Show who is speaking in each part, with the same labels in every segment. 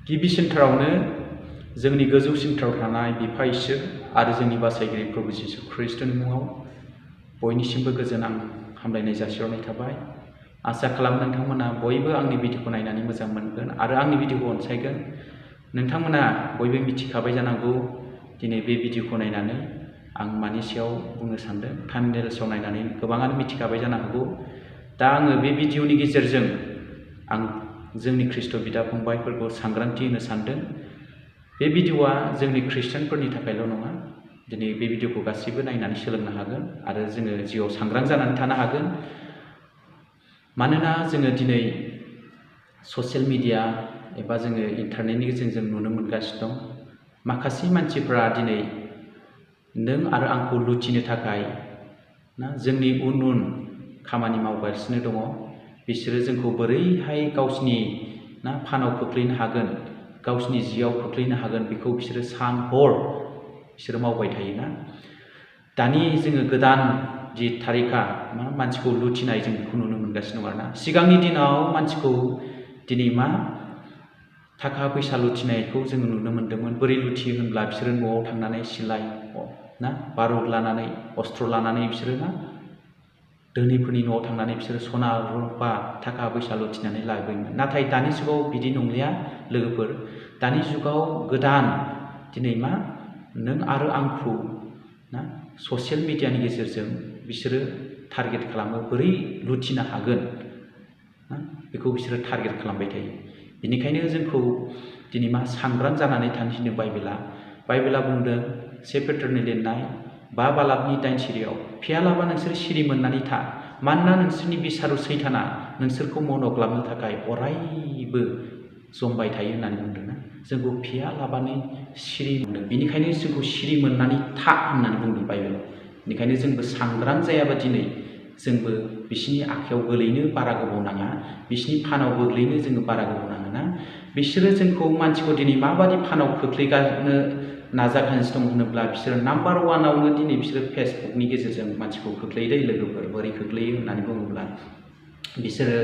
Speaker 1: गिबिसिनथारावनो जोंनि गोजौसिनथाराव थानाय बिफा इसोर आरो जोंनि बासायगिरि प्रभु जिसु ख्रीष्टनि मुङाव बयनिसिमबो गोजोन हामलायनाय जासिहरनाय थाबाय। आसा खालामो नोंथांमोना बयबो आंनि भिडिअखौ नायनानै मोजां मोनगोन आरो आंनि भिडिअखौ अनसायगोन। नोंथांमोना बयबो मिथिखाबाय जानांगौ दिनै बे भिडिअखौ नायनानै आं मानि सायाव बुंनो सानदों। थाम्बनेलआव नायनानै गोबाङानो मिथिखाबाय जानो हागौ। दा आङो बे भिडिअनि गेजेरजों आं जोंनि ख्रीष्ट बिदा फंबायफोरखौ सांग्रांथि होनो सानदों। बे भिडिअआ जोंनि ख्रीष्टानफोरनि थाखायल' नङा। दिनै बे भिडिअखौ गासैबो नायनानै सोलोंनो हागोन आरो जोङो जिउआव सांग्रां जानानै थानो हागोन। मानोना जोङो दिनै ससियेल मिडिया एबा जोङो इन्टारनेटनि गेजेरजों नुनो मोनगासिनो दं। माखासे मानसिफ्रा दिनै नों आरो आंखौ लुथिनो थाखाय जोंनि उन उन खामानि मावगासिनो दङ। बिसोरो जोंखौ बोरैहाय गावसिनि फानाव खोख्लैनो हागोन, गावसिनि जिआव खोख्लैनो हागोन, बेखौ बिसोरो सान हर बिसोरो मावबाय थायोना। दानि जोङो गोदान जि थारिखा मानसिखौ लुथिनाय जों बेखौ नुनो मोनगासिनो दं आरोना। सिगांनि दिनाव मानसिखौ दिनै थाखा फैसा लुथिनायखौ जोङो नुनो मोन्दोंमोन। बोरै लुथियो होनब्ला बिसोरो न'आव थांनानै सिलाय बारुद लानानै अस्त्र लानानै बिसोरो धोनिफोरनि न'आव थांनानै बिसोरो सना रुपा थाखा फैसा लुथिनानै लाबोयोमोन। नाथाय दानि जुगाव बिदि नंलिया लोगोफोर। दानि जुगाव गोदान दिनै नों आरो आंखौ ससियेल मिडियानि गेजेरजों बिसोरो टारगेट खालामो। बोरै लुथिनो हागोन बेखौ बिसोरो टारगेट खालामबाय थायो। बेनिखायनो जोंखौ दिनै सांग्रां जानानै थानो थिनो बाइबेला बुंदों 1 पेट्रनि लिरनाय 5 बालाबनि 8 सिरियाव, फियालाबा नोंसोर सिरि मोननानै था, मानोना नोंसोरनि बिसारु सैताना नोंसोरखौ मन' खालामनो थाखाय अरायबो जमबाय थायो होननानै बुंदोंना। जोंखौ फियालाबानो सिरि मोनदों। बेनिखायनो जोंखौ सिरि मोननानै था होननानै बुंदों बाइबेलाव। बेनिखायनो जोंबो सांग्रां जायाबा दिनै जोंबो बिसोरनि आखायाव गोलैनो बारा गोबाव नाङा, बिसोरनि फानाव गोग्लैनो जोङो बारा गोबाव नाङा। बिसोरो जोंखौ मानसिखौ दिनै माबादि फानाव खोख्लैगानो नाजागासिनो दं होनोब्ला बिसोरो नाम्बार 1आवनो दिनै बिसोरो फेसबुकनि गेजेरजों मानसिखौ खोख्लैयो लोगोफोर। बोरै खोख्लैयो होननानै बुङोब्ला बिसोरो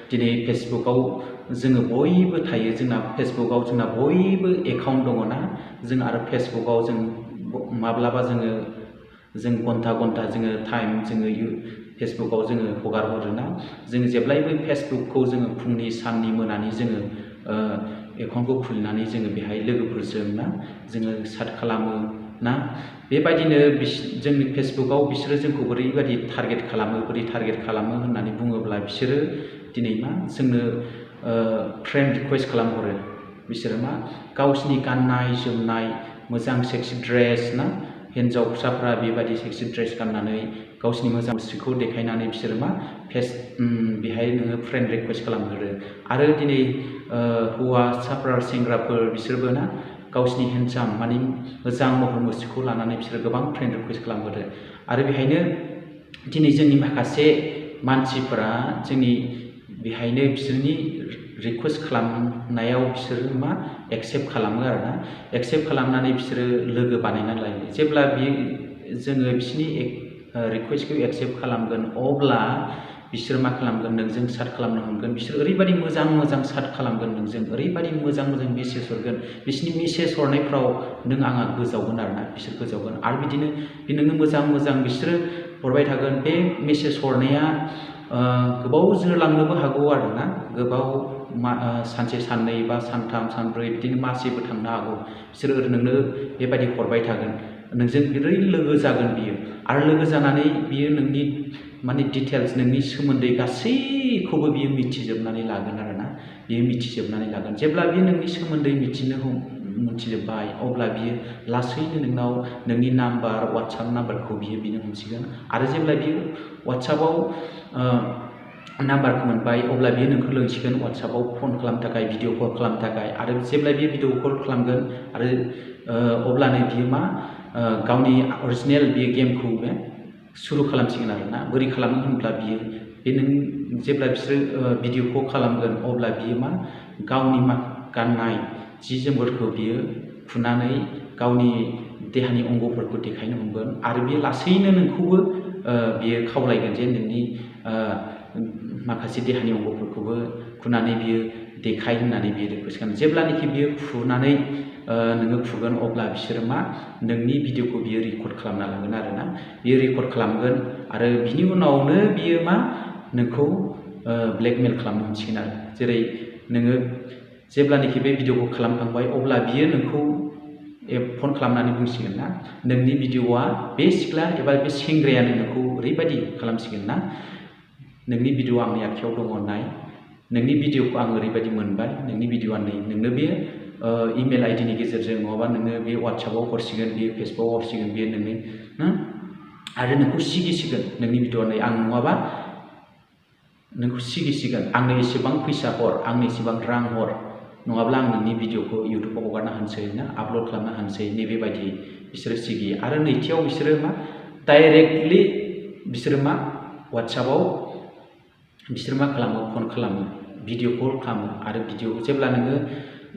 Speaker 1: दिनै फेसबुकआव जोङो बयबो थायो। जोंना फेसबुकआव जोंना बयबो एकाउन्ट दङ ना। जों आरो फेसबुकआव जों माब्लाबा जों घन्टा जोङो टाइम जोङो फेसबुकआव जोङो हगार हरोना। जोङो जेब्लायबो फेसबुकखौ जोङो फुंनि साननि मोनानि जोङो एकाउन्टखौ खुलिनानै जोङो बेहाय लोगोफोरजों जोङो चाट खालामो ना। बेबायदिनो जोंनि फेसबुकआव बिसोरो जोंखौ बोरैबायदि टारगेट खालामो होननानै बुङोब्ला बिसोरो दिनै जोंनो फ्रेन्ड रिकुवेस्ट खालामहरो। बिसोरो गावसिनि गाननाय जोमनाय मोजां सेक्सि ड्रेस हिन्जावसाफ्रा बेबायदि सेक्सि ड्रेस गाननानै गावसिनि मोजां मुस्रिखौ देखायनानै बिसोरो बेहाय नोङो फ्रेन्ड रिकुवेस्ट खालामहरो। आरो दिनै हौवासाफ्रा सेंग्राफोर बिसोरबो गावसिनि हेन्डसाम मोजां महर मुस्रिखौ लानानै बिसोरो गोबां फ्रेन्ड रिकुवेस्ट खालामहरो। आरो बेहायनो दिनै जोंनि माखासे मानसिफोरा जोंनि बेहायनो बिसोरनि रिकुवेस्ट खालामनायाव बिसोरो एक्सेप्ट खालामो आरोना। एक्सेप्ट खालामनानै बिसोरो लोगो बानायनानै लायो। जेब्ला जोङो बिसोरनि रिकुवेस्टखौ एक्सेप्ट खालामगोन अब्ला बिसोर खालामगोन, नोंजों चाट खालामनो हमगोन। बिसोर ओरैबायदि मोजां चाट खालामगोन नोंजों, ओरैबायदि मोजां मेसेज हरगोन। बिसोरनि मेसेज हरनायफ्राव नों आंहा गोजावगोन आरोना, बिसोर गोजावगोन। आरो बिदिनो नोंनो मोजां बिसोरो हरबाय थागोन। बे मेसेज हरनाया गोबाव जोरलांनोबो हागौ आरोना। गोबाव सानसे साननै बा सानथाम सानब्रै बिदिनो मासैबो थांनो हागौ। बिसोरो नोंनो बेबायदि हरबाय थागोन। नोंजों बोरै लोगो जागोन बियो। आरो लोगो जानानै बियो नोंनि डिटेल्स, नोंनि सोमोन्दै गासैखौबो बियो मिथिजोबनानै लागोन आरोना। बियो मिथिजोबनानै लागोन। जेब्ला बियो नोंनि सोमोन्दै मिथिजोब्बाय अब्ला बियो लासैनो नोंनाव नोंनि नाम्बार, वाट्सएप नाम्बारखौ बियो बिनो हमसिगोन। आरो जेब्ला बियो वाट्सएपआव नाम्बारखौ मोनबाय अब्ला बियो नोंखौ लिंसिगोन वाट्सएपआव फन खालामनो थाखाय, भिडिअ कल खालामनो थाखाय। आरो जेब्ला बियो भिडिअ कल खालामगोन आरो अब्लानो बियो गावनि अरिजिनेल बियो गेमखौ सुरु खालामसिगोन आरोना। बोरै खालामो होनब्ला बियो नों जेब्ला बिसोरो भिडिअ कल खालामगोन अब्ला बियो गावनि गाननाय जि जोमफोरखौ बियो खुनानै गावनि देहानि अंगफोरखौ देखायनो हमगोन। आरो बियो लासैनो नोंखौबो बियो खावलायगोन जे नोंनि माखासे देहानि अंगफोरखौबो खुनानै बियो देखाय होननानै बियो रिकुवेस्ट खालामो। जेब्लानाखि बियो फुनानै नोङो फुगोन अब्ला बिसोरो मा नोंनि भिडिअखौ बियो रेकर्ड खालामना लागोन आरोना। बियो रेकर्ड खालामगोन आरो बिनि उनावनो बियो मा नोंखौ ब्लेकमेल खालामनो हमसिगोन आरो। जेरै नोङो जेब्लानाखि बे भिडिअखौ खालामखांबाय अब्ला बियो नोंखौ फन खालामनानै बुंसिगोन ना नोंनि भिडिअआ बे सिख्ला एबा बे सेंग्रायानो नोंखौ ओरैबायदि खालामसिगोन ना नोंनि भिडिअ आंनि आखायाव दङ नाय, नोंनि भिडिअखौ आं ओरैबायदि मोनबाय, नोंनि भिडिअआ नै नोंनो बे इमेल आइडिनि गेजेरजों नङाबा नोङो बे वाट्सएपआव हरसिगोन, बेयो फेसबुकआव हरसिगोन, बेयो नोंनि आरो नोंखौ सिगिसिगोन नोंनि भिडिअआ नै आं नङाबा नोंखौ सिगिसिगोन आंनो एसेबां फैसा हर, आंनो एसेबां रां हर, नङाब्ला आं नोंनि भिडिअखौ इउटुबाव हगारना होनोसै ना आपल'ड खालामना होनोसै नैबेबायदि बिसोरो सिगियो। आरो नैथियाव बिसोरो मा डाइरेक्टलि बिसोरो मा वाट्सएपआव बिसोर मा खालामो फन खालामो, भिडिअ कल खालामो आरो भिडिअ जेब्ला नोङो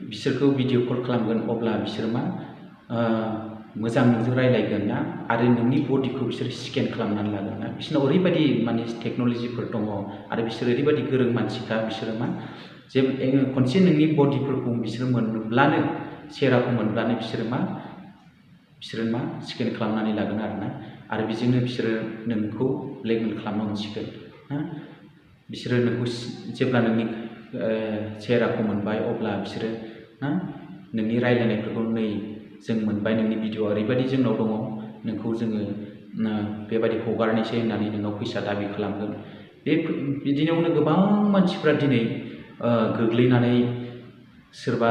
Speaker 1: बिसोरखौ भिडिअ कल खालामगोन अब्ला बिसोर मा मोजां नोंजों रायलायगोन ना आरो नोंनि बडिखौ बिसोर स्केन खालामनानै लागोन ना। बिसोरनाव ओरैबायदि माने टेक्न'लजिफोर दङ आरो बिसोर ओरैबायदि गोरों मानसिखा बिसोरो मा जे खनसे नोंनि बडिफोरखौ बिसोर मोनब्लानो सेहेराखौ मोनब्लानो बिसोरो मा स्केन खालामनानै लागोन आरोना। आरो बेजोंनो बिसोरो नोंखौ ब्लेकमेल खालामनो हमसिगोन ना। बिसोरो नोंखौ जेब्ला नोंनि सेहेराखौ मोनबाय अब्ला बिसोरो ना नोंनि रायलायनायफोरखौ नै जों मोनबाय, नोंनि भिडिअआ ओरैबायदि जोंनाव दङ, नोंखौ जोङो बेबायदि हगारनोसै होननानै नोंनाव फैसा दाबि खालामगोन। बिदियावनो गोबां मानसिफ्रा दिनै गोग्लैनानै सोरबा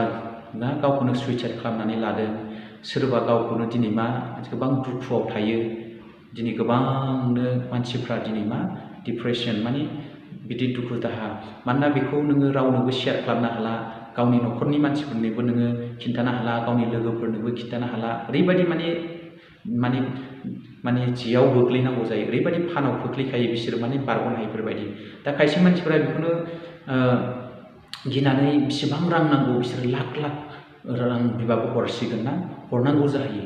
Speaker 1: ना गावखौनो सुइसाइड खालामनानै लादों, सोरबा गावखौनो दिनै मा गोबां दुखुआव थायो। दिनै गोबांनो मानसिफ्रा दिनै मा डिप्रेसन माने बिदि दुखु दाहा, मानोना बेखौ नोङो रावनोबो शेयार खालामनो हाला, गावनि न'खरनि मानसिफोरनोबो नोङो खिन्थानो हाला, गावनि लोगोफोरनोबो खिन्थानो हाला, ओरैबायदि माने जेयाव गोग्लैनांगौ जायो, ओरैबायदि फानाव खोख्लैखायो बिसोरो माने बारग'नो हायैफोरबायदि। दा खायसे मानसिफोरा बेखौनो गिनानै बेसेबां रां नांगौ बिसोरो लाख लाख रां बिबाबो हरसिगोन ना, हरनांगौ जाहैयो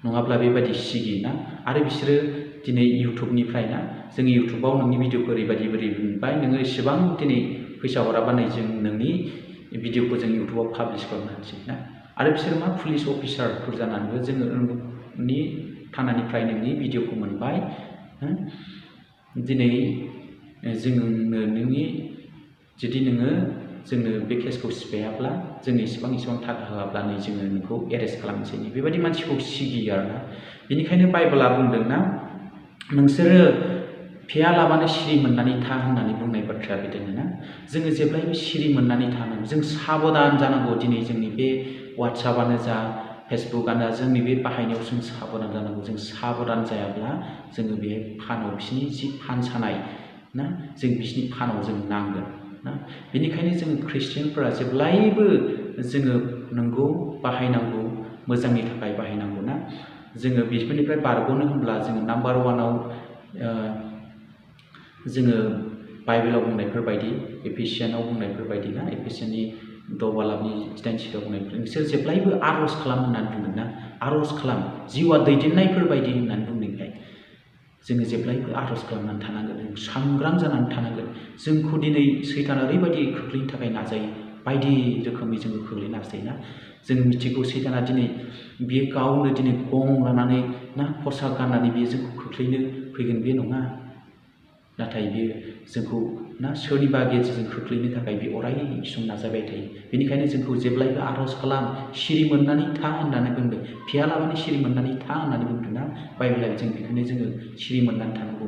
Speaker 1: नङाब्ला बेबायदि सिगियो ना। आरो बिसोरो दिनै इउटुबनिफ्राय ना जों इउटुबाव नोंनि भिडिअखौ ओरैबायदि मोनबाय, नोङो एसेबां दिनै फैसा हराबा नै जों नोंनि भिडिअखौ जों इउटुबाव पाब्लिश खालामनो हानोसै ना। आरो बिसोर मा पुलिस अफिसारफोर जानानैबो जोङो नोंनि थानानिफ्राय नोंनि भिडिअखौ मोनबाय, दिनै जोङो नोंनि जुदि नोङो जोंनो बे केसखौ सिफायाब्ला जोंनो इसेबां थाखा होआब्ला नै जोङो नोंखौ एरेस्ट खालामनोसै, बेबायदि मानसिखौ सिगियो आरोना। बेनिखायनो बाइबेला बुंदों ना नोंसोरो फेयालाबानो सिरि मोननानै था होननानै बुंनाय बाथ्राया बिदिनो ना। जोङो जेब्लायबो सिरि मोननानै थानांगौ, जों साबधान जानांगौ। दिनै जोंनि बे वाट्सएपआनो जा फेसबुकआनो जा जोंनि बे बाहायनायाव जों साबधान जानांगौ। जों साबधान जायाब्ला जोङो बे फानाव बिसिनि जि फान सानाय ना जों बिसिनि फानाव जों नांगोन ना। बेनिखायनो जों ख्रिस्टियानफोरा जेब्लायबो जोङो नंगौ बाहायनांगौ, मोजांनि थाखाय बाहायनांगौ ना। जोङो बेफोरनिफ्राय बारग'नो होनब्ला जोङो नाम्बार वानाव जोङो बाइबेलाव बुंनायफोर बायदि, एफिसियानाव बुंनायफोर बायदि ना, एफिसियाननि 10:8 बुंनायफोर नोंसोर जेब्लायबो आर'ज खालाम होननानै बुंदों ना। आर'ज खालाम, जिउआ दैदेननायफोर बायदि होननानै बुंनायखाय जोङो जेब्लायबो आर'ज खालामनानै थानांगोन, जों सांग्रां जानानै थानांगोन। जोंखौ दिनै सैताना ओरैबायदि खोख्लैनो थाखाय नाजायो, बायदि रोखोमै जोङो खोख्लैनो नाजायो ना। जों मिथिगौ सैताना दिनै बियो गावनो दिनै गं लानानै ना खसाब गाननानै बियो जोंखौ खोख्लैनो फैगोन बे नङा। नाथाय बियो जोंखौ ना सोरनिबा गेजेरजों खोख्लैनो थाखाय बे अराय सम नाजाबाय थायो। बेनिखायनो जोंखौ जेब्लायबो आर'ज खालाम, सिरि मोननानै था होननानै बुंदों, फेयालाबानो सिरि मोननानै था होननानै बुंदों ना बाइबेला। जों बेखायनो जोङो सिरि मोननानै थानांगौ,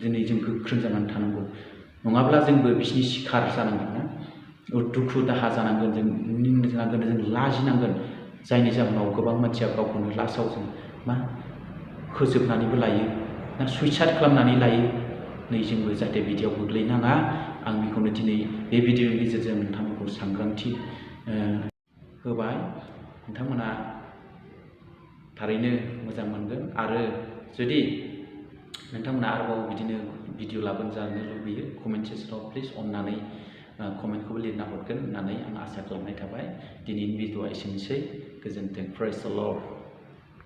Speaker 1: दिनै जों गोख्रों जानानै थानांगौ, नङाब्ला जोंबो बिसिनि सिखार जानांगोन ना। दुखु दाहा जानांगोन, जों मिनिनांगोन, जों लाजिनांगोन, जायनि जाहोनाव गोबां मानसिया गावखौनो लास्टआव जों मा फोजोबनानैबो लायो ना, सुइसाइड खालामनानै लायो। नै जोंबो जाहाथे बिदियाव गोग्लैनाङा, आं बेखौनो दिनै बे भिडिअनि गेजेरजों नोंथांमोनखौ सांग्रांथि होबाय। नोंथांमोना थारैनो मोजां मोनगोन। आरो जुदि नोंथांमोना आरोबाव बिदिनो भिडिअ लाबोनो जानो लुबैयो कमेन्ट सेक्सनाव प्लिज अननानै कमेन्टखौबो लिरना हरगोन होननानै आं आसा खालामनाय थाबाय। दिनैनि भिडिअआ एसेनोसै, गोजोन्थों, प्रेज द लर्ड।